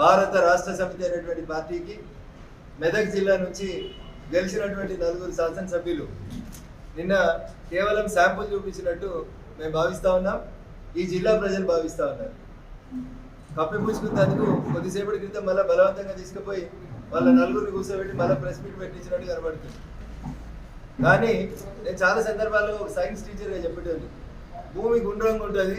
భారత రాష్ట్ర సమితి అనేటువంటి పార్టీకి మెదక్ జిల్లా నుంచి గెలిచినటువంటి 4 శాసనసభ్యులు నిన్న కేవలం శాంపుల్ చూపించినట్టు మేము భావిస్తూ ఉన్నాం. ఈ జిల్లా ప్రజలు భావిస్తూ ఉన్నారు. కప్పిపుచ్చుకున్నందుకు కొద్దిసేపటి క్రితం మళ్ళీ బలవంతంగా తీసుకుపోయి వాళ్ళ 4 కూర్చోబెట్టి మళ్ళీ ప్రెస్ మీట్ పెట్టించినట్టు కనబడుతుంది. కానీ నేను చాలా సందర్భాల్లో సైన్స్ టీచర్గా చెప్పేటోని, భూమి గుండ్రంగా ఉంటుంది,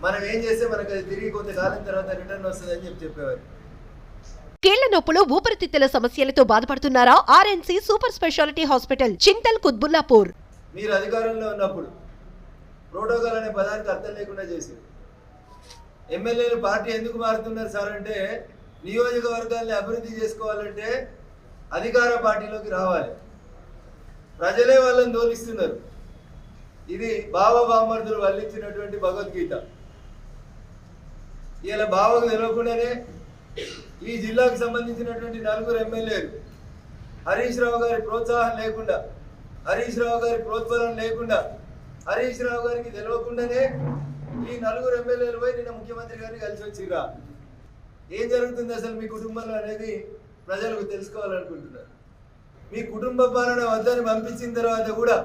మనం ఏం చేస్తే మనకు అది తిరిగి కొంతకాలం తర్వాత రిటర్న్ వస్తుంది అని చెప్పేవారు. కీళ్ల నొప్పులు, ఊపిరితిత్తుల సమస్యలతో బాధపడుతున్నారా? ఆర్ఎన్సి super speciality hospital, Chintal Quthbullapur. మీరు అధికారంలో ఉన్నప్పుడు ప్రోటోకాల్ అనే పదానికి అర్థం లేకుండా చేశారు. ఎమ్మెల్యేలు పార్టీ ఎందుకు మారుతున్నారు సార్ అంటే, నియోజకవర్గాల్ని అభివృద్ధి చేసుకోవాలంటే అధికార పార్టీలోకి రావాలి. ప్రజలే వాళ్ళని దోలిస్తున్నారు. ఇది బామర్దులు వల్లించినటువంటి భగవద్గీత. ఇలా బావకు తెలియకుండానే ఈ జిల్లాకు సంబంధించినటువంటి 4 ఎమ్మెల్యేలు హరీష్ రావు గారి ప్రోత్సాహం లేకుండా, హరీష్ రావు గారి ప్రోత్బలం లేకుండా, హరీష్ రావు గారికి తెలియకుండానే ఈ 4 ఎమ్మెల్యేలు పోయి నిన్న ముఖ్యమంత్రి గారిని కలిసి వచ్చిరా. ఏం జరుగుతుంది అసలు మీ కుటుంబంలో అనేది ప్రజలకు తెలుసుకోవాలనుకుంటున్నారు. మీ కుటుంబ పాలన వద్దని పంపించిన తర్వాత కూడా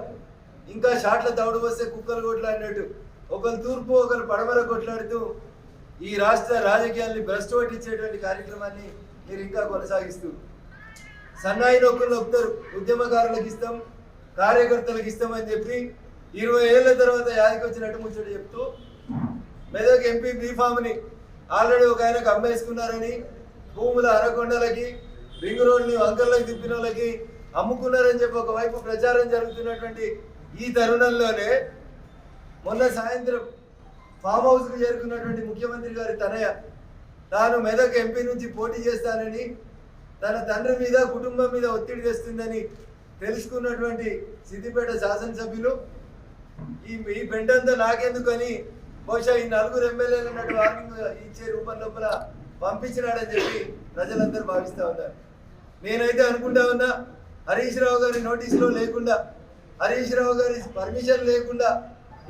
ఇంకా షాట్ల తౌడు వస్తే కుక్కలు కొట్లాడినట్టు ఒకరు తూర్పు ఒకరు పడమర కొట్లాడుతూ ఈ రాష్ట్ర రాజకీయాల్ని భ్రష్టు పట్టించేటువంటి కార్యక్రమాన్ని మీరు ఇంకా కొనసాగిస్తూ సన్నాయి నొక్కులు నొక్కుతారు. ఉద్యమకారులకు ఇస్తాం, కార్యకర్తలకు ఇస్తామని చెప్పి 20 ఏళ్ల తర్వాత యాదికి వచ్చినట్టు ముచ్చట చెప్తూ మెదక్ ఎంపీ బీఫామ్ని ఆల్రెడీ ఒక ఆయనకు అమ్మేసుకున్నారని, భూముల అరకొండలకి, రింగ్ రోడ్ని వంకర్లకు తిప్పిన వాళ్ళకి అమ్ముకున్నారని చెప్పి ఒకవైపు ప్రచారం జరుగుతున్నటువంటి ఈ తరుణంలోనే మొన్న సాయంత్రం ఫామ్ హౌస్కి చేరుకున్నటువంటి ముఖ్యమంత్రి గారి తనయ తాను మెదక్ ఎంపీ నుంచి పోటీ చేస్తానని, తన తండ్రి మీద కుటుంబం మీద ఒత్తిడి తెస్తుందని తెలుసుకున్నటువంటి సిద్దిపేట శాసనసభ్యులు ఈ పెంటంతా నాకెందుకని బహుశా ఈ 4 ఎమ్మెల్యేలు ఉన్నట్టు వార్నింగ్ ఇచ్చే రూపం లోపల పంపించినాడని చెప్పి ప్రజలందరూ భావిస్తూ ఉన్నారు. నేనైతే అనుకుంటా ఉన్నా, హరీష్ రావు గారి నోటీసులో లేకుండా, హరీష్ రావు గారి పర్మిషన్ లేకుండా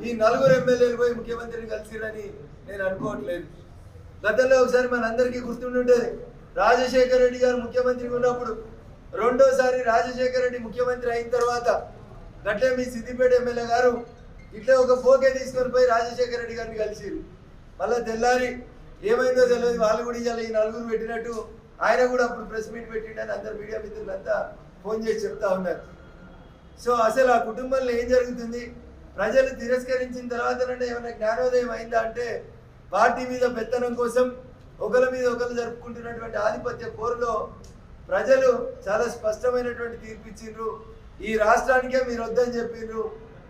ఈ 4 ఎమ్మెల్యేలు పోయి ముఖ్యమంత్రిని కలిసిరని నేను అనుకోవట్లేదు. గతంలో ఒకసారి మనందరికీ గుర్తుండుంటది, రాజశేఖర రెడ్డి గారు ముఖ్యమంత్రిగా ఉన్నప్పుడు, రెండోసారి రాజశేఖర రెడ్డి ముఖ్యమంత్రి అయిన తర్వాత గట్లే మీ సిద్దిపేట ఎమ్మెల్యే గారు ఇట్లా ఒక ఫోకే తీసుకొని పోయి రాజశేఖర రెడ్డి గారిని కలిసిరు. మళ్ళీ తెల్లారి ఏమైందో తెలియదు, వాళ్ళు కూడా ఇవాళ ఈ 4 పెట్టినట్టు ఆయన కూడా అప్పుడు ప్రెస్ మీట్ పెట్టిండని అందరు మీడియా మిత్రులంతా ఫోన్ చేసి చెప్తా ఉన్నారు. సో అసలు ఆ కుటుంబంలో ఏం జరుగుతుంది? ప్రజలు తిరస్కరించిన తర్వాత ఏమైనా జ్ఞానోదయం అయిందా అంటే, పార్టీ మీద పెత్తనం కోసం ఒకరి మీద ఒకరు జరుపుకుంటున్నటువంటి ఆధిపత్య పోరులో ప్రజలు చాలా స్పష్టమైనటువంటి తీర్పు ఇచ్చిండ్రు. ఈ రాష్ట్రానికే మీరు వద్దని చెప్పిండ్రు.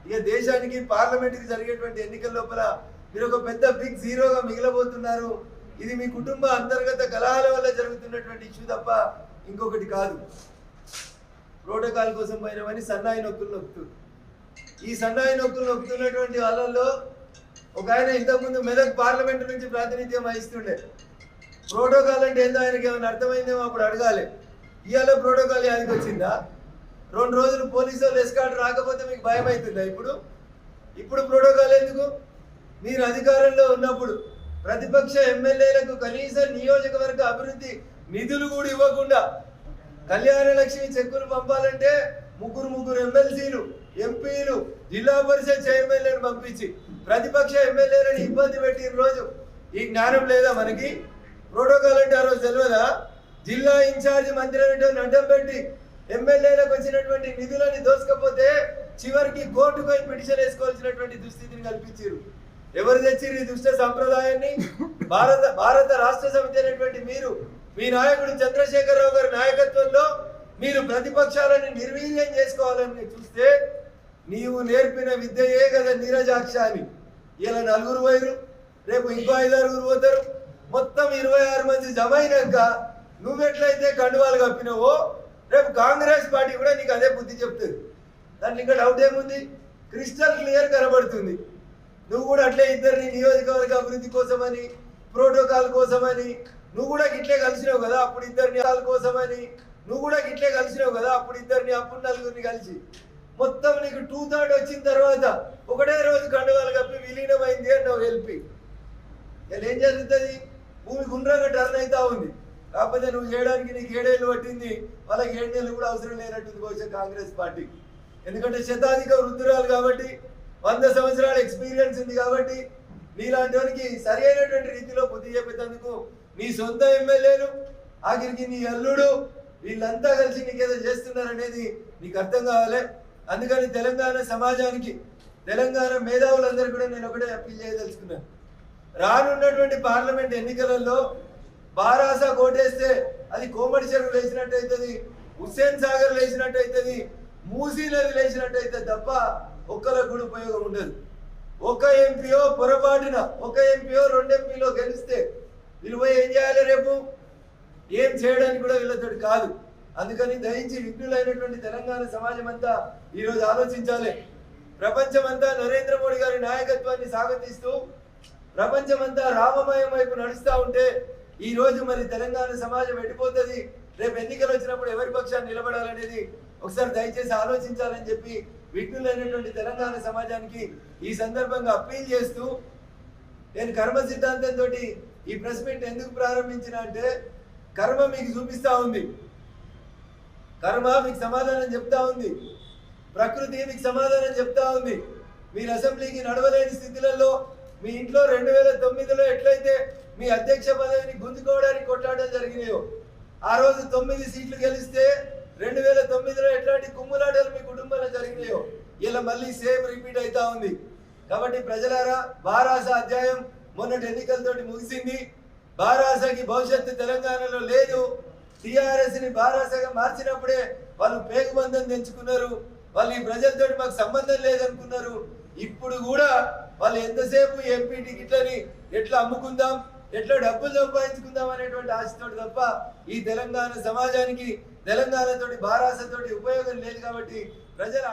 ఇక దేశానికి పార్లమెంట్కి జరిగేటువంటి ఎన్నికల లోపల మీరు ఒక పెద్ద బిగ్ జీరోగా మిగిలబోతున్నారు. ఇది మీ కుటుంబ అంతర్గత కలహాల వల్ల జరుగుతున్నటువంటి ఇష్యూ తప్ప ఇంకొకటి కాదు. ప్రోటోకాల్ కోసం పోయినవని సన్నాయి నొక్కులు నొక్కుతుంది. ఈ సన్నాయి నొక్కులు నొక్కుతున్నటువంటి వాళ్ళల్లో ఒక ఆయన ఇంతకుముందు మెదక్ పార్లమెంటు నుంచి ప్రాతినిధ్యం వహిస్తుండే. ప్రోటోకాల్ అంటే ఏందో ఆయనకి ఏమైనా అర్థమైందేమో అప్పుడు అడగాలి. ఇవాళ ప్రోటోకాల్ యాదికి వచ్చిందా? 2 రోజులు పోలీసు వాళ్ళు ఎస్కార్ట్ రాకపోతే మీకు భయం అవుతుందా? ఇప్పుడు ప్రోటోకాల్ ఎందుకు? మీరు అధికారంలో ఉన్నప్పుడు ప్రతిపక్ష ఎమ్మెల్యేలకు కనీసం నియోజకవర్గ అభివృద్ధి నిధులు కూడా ఇవ్వకుండా కళ్యాణ లక్ష్మి చెక్కులు పంపాలంటే ముగ్గురు ఎమ్మెల్సీలు, ఎంపీలు, జిల్లా పరిషత్ చైర్మన్లను పంపించి ప్రతిపక్ష ఎమ్మెల్యేలను ఇబ్బంది పెట్టిన రోజు ఈ జ్ఞానం లేదా మనకి? ప్రోటోకాల్ అంటే ఆ రోజు తెలియదా? జిల్లా ఇన్ఛార్జి మంత్రి అనేటువంటి అడ్డం పెట్టి ఎమ్మెల్యేలకు వచ్చినటువంటి నిధులని దోసుకపోతే చివరికి కోర్టుకు పోయి పిటిషన్ వేసుకోవాల్సినటువంటి దుస్థితిని కల్పించారు. ఎవరు తెచ్చిరు ఈ దుష్ట సంప్రదాయాన్ని? భారత రాష్ట్ర సమితి అనేటువంటి మీరు, మీ నాయకుడు చంద్రశేఖరరావు గారి నాయకత్వంలో మీరు ప్రతిపక్షాలను నిర్వీర్యం చేసుకోవాలని చూస్తే నీవు నేర్పిన విద్యయే కదా నీరజాక్ష అని. ఇలా 4 పోయారు, రేపు ఇంకో 5-6 పోతారు. మొత్తం 26 మంది జమ అయినాక నువ్వెట్లయితే కండువాలు కప్పినవో రేపు కాంగ్రెస్ పార్టీ కూడా నీకు అదే బుద్ధి చెప్తుంది. దాంట్లో ఇంకా డౌట్ ఏముంది? క్రిస్టల్ క్లియర్ కనబడుతుంది. నువ్వు కూడా అట్లే ఇద్దరిని నియోజకవర్గ అభివృద్ధి కోసమని, ప్రోటోకాల్ కోసమని నువ్వు కూడా గిట్లే కలిసినావు కదా అప్పుడు ఇద్దరిని కోసమని, నువ్వు కూడా గిట్లే కలిసినావు కదా అప్పుడు ఇద్దరిని, అప్పుడు 4 కలిసి మొత్తం నీకు 2/3 వచ్చిన తర్వాత ఒకటే రోజు కండువాలు కప్పి విలీనమైంది అన్నావు ఎల్పి. ఇలా ఏం జరుగుతుంది? భూమి గుండ్రంగా టర్న్ అవుతా ఉంది. కాకపోతే నువ్వు చేయడానికి నీకు 7 ఏళ్ళు పట్టింది, వాళ్ళకి 7 నెలలు కూడా అవసరం లేనట్టుంది బహుశా కాంగ్రెస్ పార్టీ. ఎందుకంటే శతాధిక వృద్ధురాలు కాబట్టి, 100 సంవత్సరాల ఎక్స్పీరియన్స్ ఉంది కాబట్టి, నీలాంటి వానికి సరి అయినటువంటి రీతిలో బుద్ధి చెప్పేందుకు నీ సొంత ఎమ్మెల్యేలు, ఆఖరికి నీ అల్లుడు, వీళ్ళంతా కలిసి నీకేదో చేస్తున్నారనేది నీకు అర్థం కావాలి. అందుకని తెలంగాణ సమాజానికి, తెలంగాణ మేధావులందరూ కూడా నేను ఒకటే అప్పీల్ చేయదలుచుకున్నాను. రానున్నటువంటి పార్లమెంట్ ఎన్నికలలో బారాసా కోటేస్తే అది కోమటి చెరువు లేచినట్టు అవుతుంది, హుస్సేన్ సాగర్ లేచినట్టు అవుతుంది, మూసీ నది లేచినట్టు అవుతుంది తప్ప ఒక్కరికి కూడా ఉపయోగం ఉండదు. ఒక ఎంపీఓ పొరపాటున, ఒక ఎంపీఓ 2 ఎంపీలో గెలిస్తే వీళ్ళు పోయి ఏం చేయాలి? రేపు ఏం చేయడానికి కూడా వీళ్ళతో కాదు. అందుకని దయించి విఘ్నులైనటువంటి తెలంగాణ సమాజం అంతా ఈరోజు ఆలోచించాలి. ప్రపంచమంతా నరేంద్ర మోడీ గారి నాయకత్వాన్ని స్వాగతిస్తూ ప్రపంచమంతా రామమయం వైపు నడుస్తూ ఉంటే ఈ రోజు మరి తెలంగాణ సమాజం ఎడిపోతుంది. రేపు ఎన్నికలు వచ్చినప్పుడు ఎవరి పక్షాన్ని నిలబడాలనేది ఒకసారి దయచేసి ఆలోచించాలని చెప్పి విఘ్నులైనటువంటి తెలంగాణ సమాజానికి ఈ సందర్భంగా అప్పీల్ చేస్తూ, నేను కర్మ సిద్ధాంతంతో ఈ ప్రెస్ మీట్ ఎందుకు ప్రారంభించిన అంటే, కర్మ మీకు చూపిస్తా ఉంది, కర్మ మీకు సమాధానం చెప్తా ఉంది, ప్రకృతి మీకు సమాధానం చెప్తా ఉంది. మీరు అసెంబ్లీకి నడవలేని స్థితిలలో మీ ఇంట్లో 2009లో ఎట్లయితే మీ అధ్యక్ష పదవిని గుంజుకోవడానికి కొట్లాటలు జరిగినాయో, ఆ రోజు 9 సీట్లు గెలిస్తే 2009లో ఎట్లాంటి కుమ్ములాటలు మీ కుటుంబంలో జరిగినాయో ఇలా మళ్ళీ సేమ్ రిపీట్ అవుతా ఉంది. కాబట్టి ప్రజలారా, బారాస అధ్యాయం మొన్నటి ఎన్నికలతోటి ముగిసింది. బారాసకి భవిష్యత్తు తెలంగాణలో లేదు. టిఆర్ఎస్ ని బారాసగా మార్చినప్పుడే వాళ్ళు పేగుబంధం తెంచుకున్నారు. వాళ్ళు ఈ ప్రజలతోటి మాకు సంబంధం లేదనుకున్నారు. ఇప్పుడు కూడా వాళ్ళు ఎంతసేపు ఎంపీ టికెట్లని ఎట్లా అమ్ముకుందాం, ఎట్లా డబ్బులు సంపాదించుకుందాం అనేటువంటి ఆశతోటి తప్ప ఈ తెలంగాణ సమాజానికి తెలంగాణతోటి బారాసతోటి ఉపయోగం లేదు. కాబట్టి ప్రజల